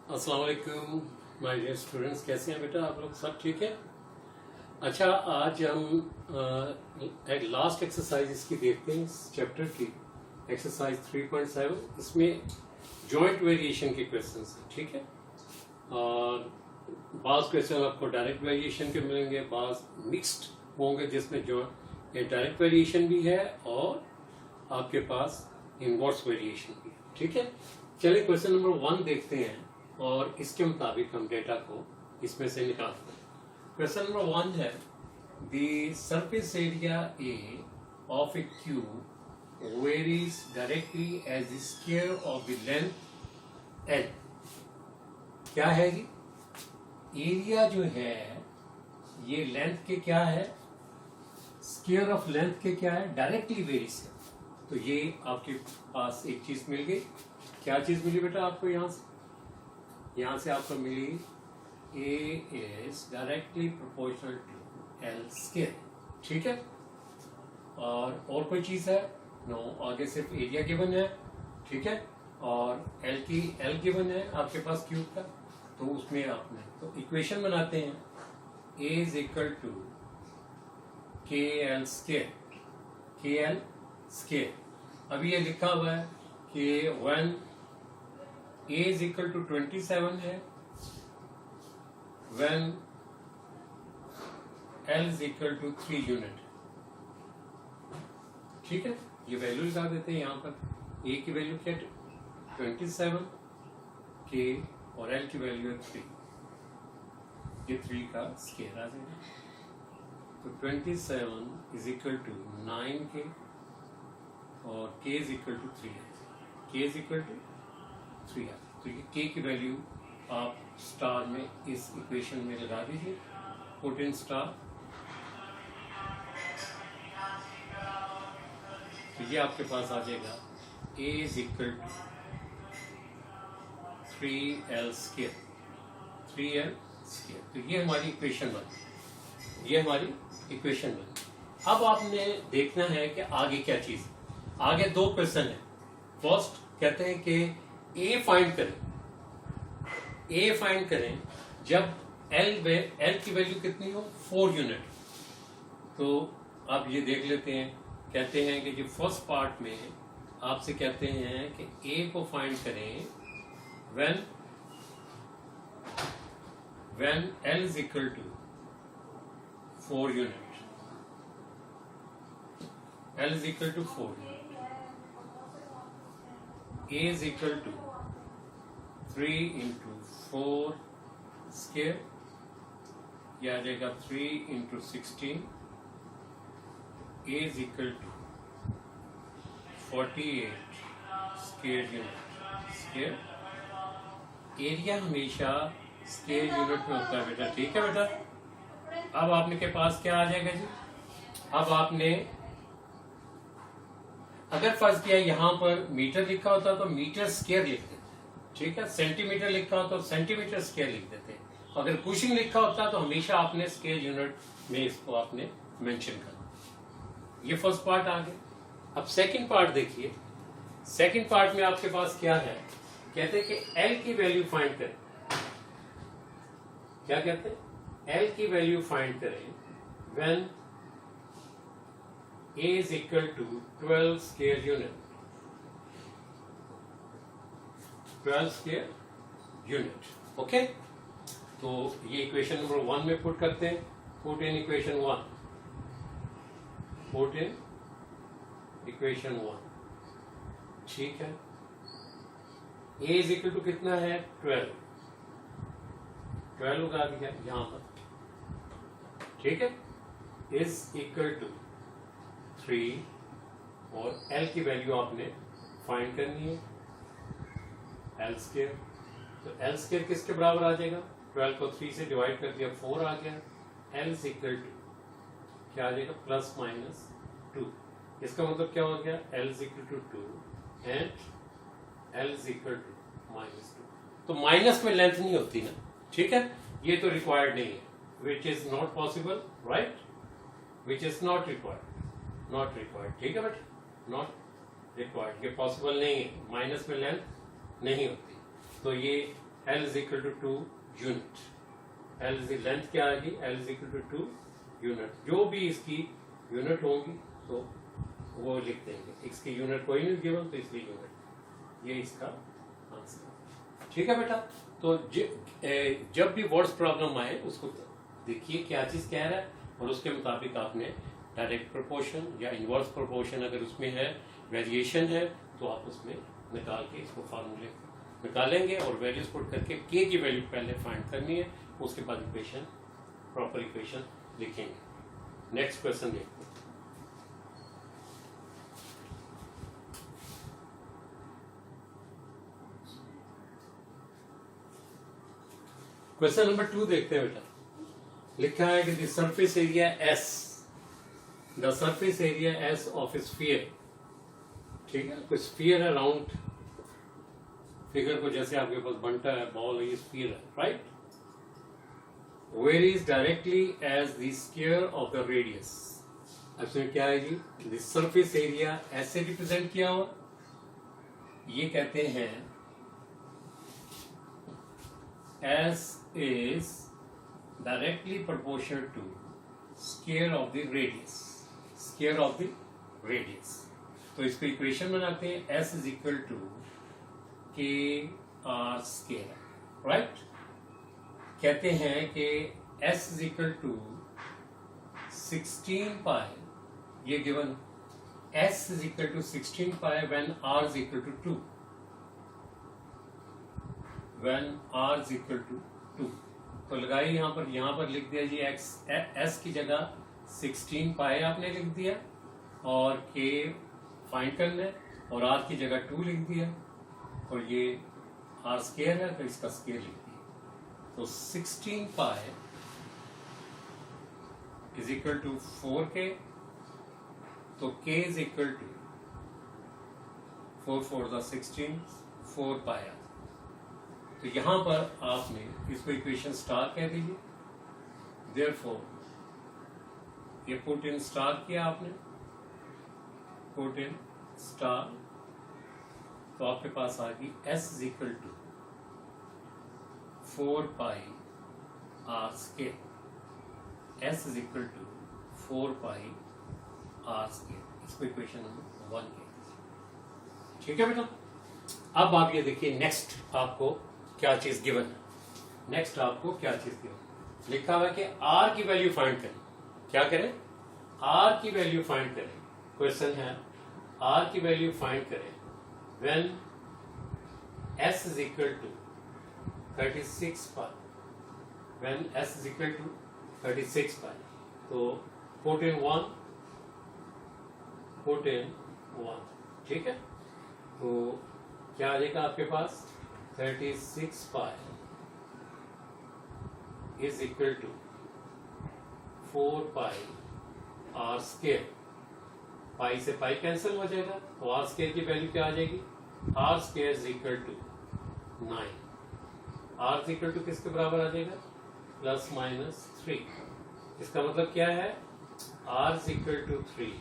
अस्सलाम वालेकुम my dear students, कैसे हैं बेटा आप लोग? सब ठीक है? अच्छा, आज हम एक लास्ट एक्सरसाइज इसकी देखते हैं, इस चैप्टर की एक्सरसाइज 3.7। इसमें जॉइंट वेरिएशन के क्वेश्चंस हैं, ठीक है। और बाज़ क्वेश्चन आपको डायरेक्ट वेरिएशन के मिलेंगे, बाज़ मिक्स्ड होंगे जिसमें जो डायरेक्ट वेरिएशन भी है और आपके पास इनवर्स वेरिएशन भी है, ठीक है। चलिए क्वेश्चन नंबर 1 देखते हैं और इसके मुताबिक हम डेटा को इसमें से निकालते हैं। क्वेश्चन नंबर 1 है, the surface area A of a cube varies directly as the square of the length L. क्या है जी? एरिया जो है ये लेंथ के क्या है, स्क्वायर ऑफ लेंथ के क्या है, डायरेक्टली वेरीज है। तो ये आपके पास एक चीज मिल गई। क्या चीज मिली बेटा आपको? यहां से आपको मिली A is directly proportional to L square, ठीक है। और कोई चीज है? नो, आगे सिर्फ एरिया गिवन है, ठीक है। और L गिवन है आपके पास क्यूब का, तो उसमें आपने तो इक्वेशन बनाते हैं, A is equal to KL square। अभी ये लिखा हुआ है कि when A is equal to 27 है, when L is equal to 3 unit, ठीक है। ये वैल्यू लगा देते हैं यहाँ पर। A की वैल्यू क्या है? 27, K और L की वैल्यू है 3। ये 3 का स्क्वायर आ जाएगा, तो 27 इज इक्वल टू 9K और K इज इक्वल टू 3 है। K इज इक्वल टू 3 है, तो ये K की वैल्यू आप स्टार में इस इक्वेशन में लगा दीजिए, पुट इन स्टार। तो ये आपके पास आ जाएगा A is equal to 3L square, 3L square. तो ये हमारी इक्वेशन बनी, ये हमारी इक्वेशन बनी। अब आपने देखना है कि आगे क्या चीज है। आगे 2 क्वेश्चन है। फर्स्ट कहते हैं कि A फाइंड करें जब L की वैल्यू कितनी हो, 4 यूनिट। तो अब ये देख लेते हैं। कहते हैं कि जो फर्स्ट पार्ट में आपसे कहते हैं कि A को फाइंड करें when L is equal to 4 unit. L is equal to 4, A is equal to 3 into 4 square, यह आ जाएगा 3 into 16। A is equal to 48 square unit square. Area हमेशा स्क्वायर यूनिट में होता है बेटा, ठीक है बेटा। अब आपने के पास क्या आ जाएगा जी? अब आपने अगर फर्ज किया यहाँ पर मीटर लिखा होता तो मीटर स्क्वायर लिख देते, ठीक है। सेंटीमीटर लिखा होता तो सेंटीमीटर स्क्वायर लिख देते। अगर कुशिंग लिखा होता तो हमेशा आपने स्क्वायर यूनिट में इसको आपने मेंशन करना। ये फर्स्ट पार्ट आ गया। अब सेकंड पार्ट देखिए। सेकंड पार्ट में आपके पास क्या है? कहते हैं कि L की वैल्यू फाइंड करें। क्या कहते हैं? L की वैल्यू फाइंड करें when A is equal to 12 square unit, 12 square unit, okay. तो ये इक्वेशन नंबर 1 में पुट करते हैं। Put in equation 1, put in equation 1, ठीक है। A इज इक्वल टू कितना है? 12 लगा दिया यहां पर, ठीक है। इज इक्वल टू 3 और L की वैल्यू आपने फाइंड करनी है, L स्क्वायर। तो L स्क्वायर किसके बराबर आ जाएगा? 12 को 3 से डिवाइड कर दिया, 4 आ गया। L इज इक्वल टू क्या आ जाएगा? Plus minus 2। इसका मतलब क्या हो गया? L is equal to 2 and L is equal to minus 2। तो माइनस में लेंथ नहीं होती ना, ठीक है। ये तो रिक्वायर्ड नहीं है, which is not possible, right, which is not required, ठीक है बेटा, नॉट रिक्वायर्ड, ये पॉसिबल नहीं है, माइनस में लेंथ नहीं होती। तो ये L is equal to 2 unit. L is length क्या आएगी, L is equal to 2 unit. जो भी इसकी यूनिट होंगी तो वो लिख देंगे। इसकी यूनिट कोई नहीं गिवन तो इसलिए यूनिट, ये इसका आंसर। ठीक है बेटा, तो जब भी वर्ड्स प्रॉब्लम आए उसको देखिए क्या चीज कह रहा है और उसके मुताबिक आपने डायरेक्ट प्रोपोर्शन या इनवर्स प्रोपोर्शन अगर उसमें है, वेरिएशन है, तो आप उसमें निकाल के इसको फार्मूले निकालेंगे और वैल्यूज पुट करके के की वैल्यू पहले फाइंड करनी है, उसके बाद इक्वेशन, प्रॉपर इक्वेशन लिखेंगे। नेक्स्ट क्वेश्चन देखते हैं। क्वेश्चन नंबर 2 देखते हैं बेटा। लिखा है कि the surface area S, the surface area S of A sphere. ठीक है, कोई स्फीयर है, राउंड फिगर को जैसे आपके पास बनता है बॉल, ये स्फीयर है, right. Varies directly as the square of the radius. इसमें क्या है जी, द सरफेस एरिया ऐसे रिप्रेजेंट किया हुआ, ये कहते हैं S is directly proportional to square of the radius, square of the radius. तो इसको इक्वेशन बनाते हैं, S is equal to K R square, right. कहते हैं कि S is equal to 16 pi, ये given S is equal to 16 pi when R is equal to 2, when R is equal to 2। तो लगाइए यहाँ पर लिख दिया जी एक्स, एस की जगह 16 पाई आपने लिख दिया और के फाइंड करना है, और आर की जगह 2 लिख दिया और ये आर स्क्वायर है तो इसका स्क्वायर लिख दिया। तो 16 पाई इज इक्वल टू 4k, तो k is equal to 4 4 the 16, 4 pi. तो यहां पर आपने इसको इक्वेशन स्टार कह दीजिए, देयरफॉर ये पुट इन स्टार किया आपने, पुट इन स्टार, तो आपके पास आ गई S is equal to 4 pi are square, S is equal to 4 pi are square. इसको इक्वेशन नंबर 1 कह दीजिए। ठीक है बेटा, अब आप ये देखिए नेक्स्ट आपको क्या चीज गिवन है। नेक्स्ट आपको क्या चीज गिवन, लिखा हुआ है कि आर की वैल्यू फाइंड करें। क्या करें, आर की वैल्यू फाइंड करें। क्वेश्चन है आर की वैल्यू फाइंड करें when S is equal to 36 pi, when S is equal to 36 pi. तो पुट इन 1, पुट इन 1। ठीक है, तो क्या आ जाएगा आपके पास, 36 pi is equal to 4 pi are square. Pi से पाई कैंसिल हो जाएगा, तो आर स्क्वायर की वैल्यू क्या आ जाएगी, R square is equal to 9। R is equal to किसके बराबर आ जाएगा, प्लस माइनस 3। इसका मतलब क्या है, R is equal to 3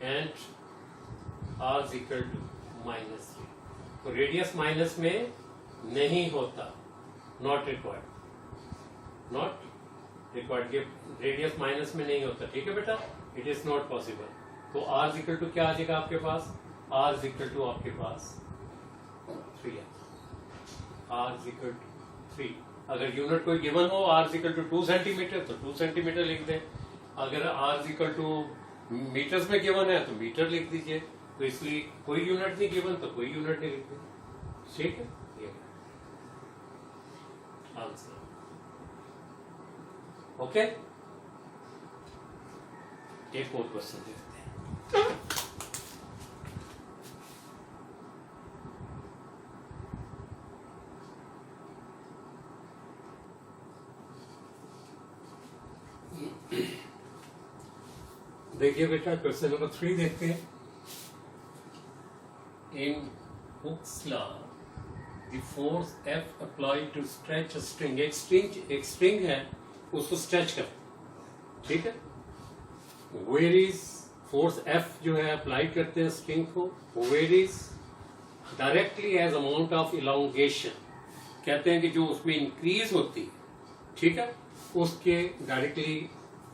and R is equal to minus 3। तो रेडियस माइनस में नहीं होता, नॉट रिक्वायर्ड, नॉट रिक्वायर्ड, ये रेडियस माइनस में नहीं होता। ठीक है बेटा, इट इज नॉट पॉसिबल। तो आर इज इक्वल टू क्या आ जाएगा आपके पास, आर इज इक्वल टू आपके पास 3 है, आर इज इक्वल टू 3। अगर यूनिट कोई गिवन हो R is equal to 2 centimetre तो 2 सेंटीमीटर लिख दें, अगर R is equal to metres में गिवन है तो मीटर लिख दीजिए। तो इसलिए कोई यूनिट नहीं गिवन तो कोई यूनिट नहीं लिखते। ठीक है, ये आंसर। ओके, एक और क्वेश्चन देखते हैं। देखिए बेटा, क्वेश्चन नंबर 3 देखते हैं। In Hooke's law, the force F applied to stretch a string, एक string है, उसको stretch कर, ठीक है। Varies, force F जो है apply करते हैं string को, varies directly as amount of elongation, कहते हैं कि जो उसमें इंक्रीज होती है, ठीक है, उसके डायरेक्टली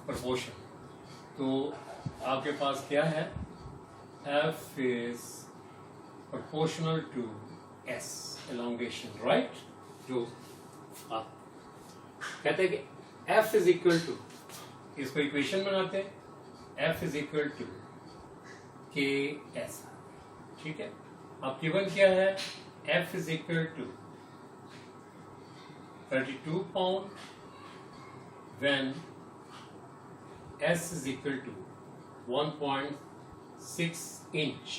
प्रोपोर्शन। तो आपके पास क्या है, F is proportional to S elongation, right. जो आप कहते हैं कि एफ इज इक्वल टू, इसको इक्वेशन बनाते हैं, F is equal to K S, ठीक है। अब गिवन क्या है, F is equal to 32 pound when S is equal to 1.6 inch,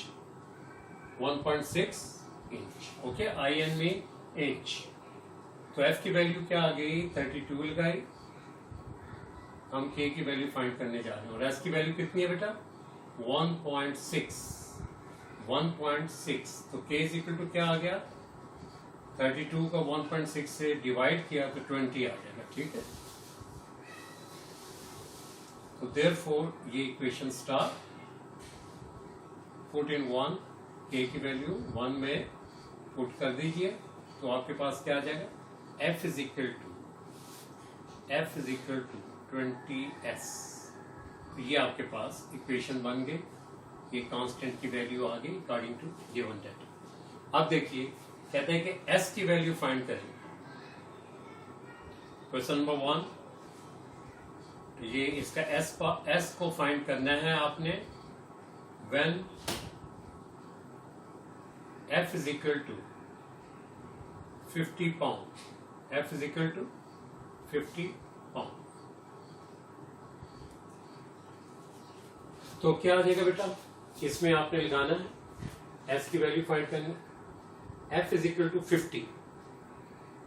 1.6 inch, okay, IN में इंच। तो F की वैल्यू क्या आ गई, 32 लगाई, हम K की वैल्यू फाइंड करने जा रहे हैं, और S की वैल्यू कितनी है बेटा, 1.6, 1.6, तो K इज इक्वल टू क्या आ गया, 32 का 1.6 से डिवाइड किया तो 20 आ जाएगा, ठीक है। तो देयरफॉर ये equation star put in 1, K की वैल्यू 1 में पुट कर दीजिए, तो आपके पास क्या आ जाएगा, F is equal to 20S। तो ये आपके पास इक्वेशन बन गई, ये कांस्टेंट की वैल्यू आ गई अकॉर्डिंग टू गिवन डेटा। अब देखिए कहते हैं कि S की वैल्यू फाइंड करें। क्वेश्चन नंबर 1, ये इसका S को फाइंड करना है आपने when F is equal to 50 pound, F is equal to 50 pound। तो क्या आ जाएगा बेटा, इसमें आपने लगाना है, S की वैल्यू फाइंड करनी है, F इज इक्वल टू 50,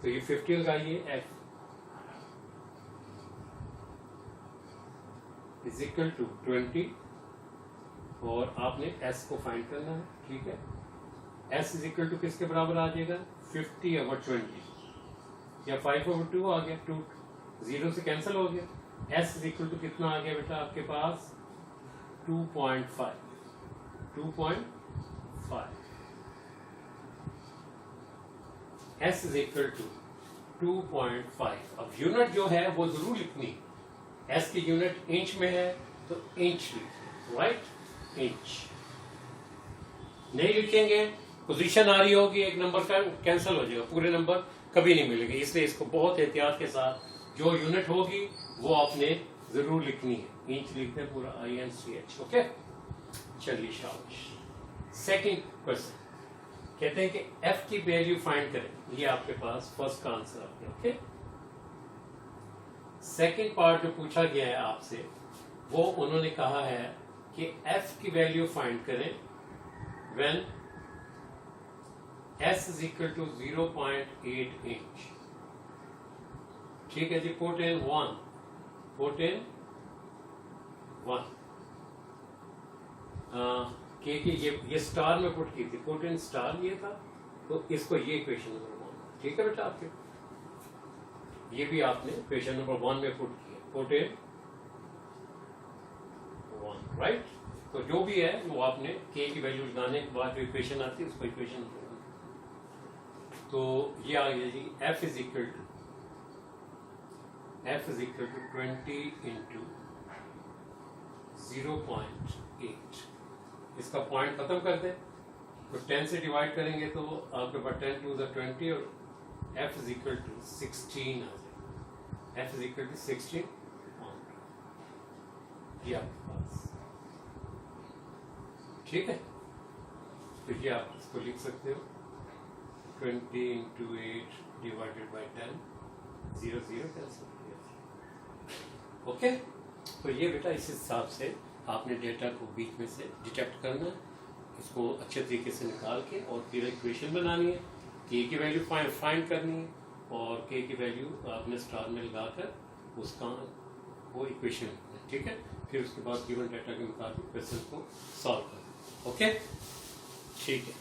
तो ये 50 लगाइए, F इज इक्वल टू 20, और आपने S को फाइंड करना है, ठीक है। S इज इक्वल टू किसके बराबर आ जाएगा, 50/20, या 5/2 आ गया, 2 0 से कैंसिल हो गया। S इज इक्वल टू कितना आ गया बेटा आपके पास, 2.5, 2.5। S is equal to 2.5। अब यूनिट जो है वो जरूर लिखनी है, S की यूनिट इंच में है तो इंच लिखिए, राइट, इंच। नहीं लिखेंगे पोजीशन आ रही होगी, एक नंबर का कैंसिल हो जाएगा, पूरे नंबर कभी नहीं मिलेंगे, इसलिए इसको बहुत एहतियात के साथ जो यूनिट होगी वो आपने जरूर लिखनी है, इंच लिखते हैं पूरा, INCH, ओके। चलिए शाबाश। सेकंड क्वेश्चन कहते हैं कि F की वैल्यू फाइंड करें, ये आपके पास फर्स्ट का आंसर आपने, ओके। सेकंड पार्ट जो पूछा गया है आपसे, वो उन्होंने कहा है कि F की वैल्यू फाइंड करें when S is equal to 0.8 inch, ठीक है जी। पुट इन 1, पुट इन 1, के की ये स्टार में पुट की थी, पुट इन स्टार ये था, तो इसको ये इक्वेशन नंबर 1, ठीक है बेटा आपके, ये भी आपने इक्वेशन नंबर 1 में पुट किया, पुट इन 1, राइट। तो जो भी है वो आपने के की वैल्यू लगाने के बाद जो इक्वेशन आती है उसको इक्वेशन नंबर 1, तो ये आ गया जी, F is equal to 20 into 0.8। इसका पॉइंट खत्म कर दे, तो 10 से डिवाइड करेंगे तो आपके पास 10 टू 20, और F इज इक्वल टू 16 आ जाएगा, F इज इक्वल टू 16 ये आपके पास, ठीक है। तो ये आप इसको लिख सकते हो, 20 इंटू 8 डिवाइडेड बाई 10, 0 0 कैंसिल किया, ओके। तो ये बेटा इस हिसाब से आपने डेटा को बीच में से डिटेक्ट करना है, इसको अच्छे तरीके से निकाल के, और फिर इक्वेशन बनानी है, के की वैल्यू फाइंड करनी है, और के की वैल्यू आपने स्टार में लगाकर उसका वो इक्वेशन, ठीक है। फिर उसके बाद गिवन डेटा के मुताबिक क्वेश्चन को सॉल्व करना, ओके, ठीक है।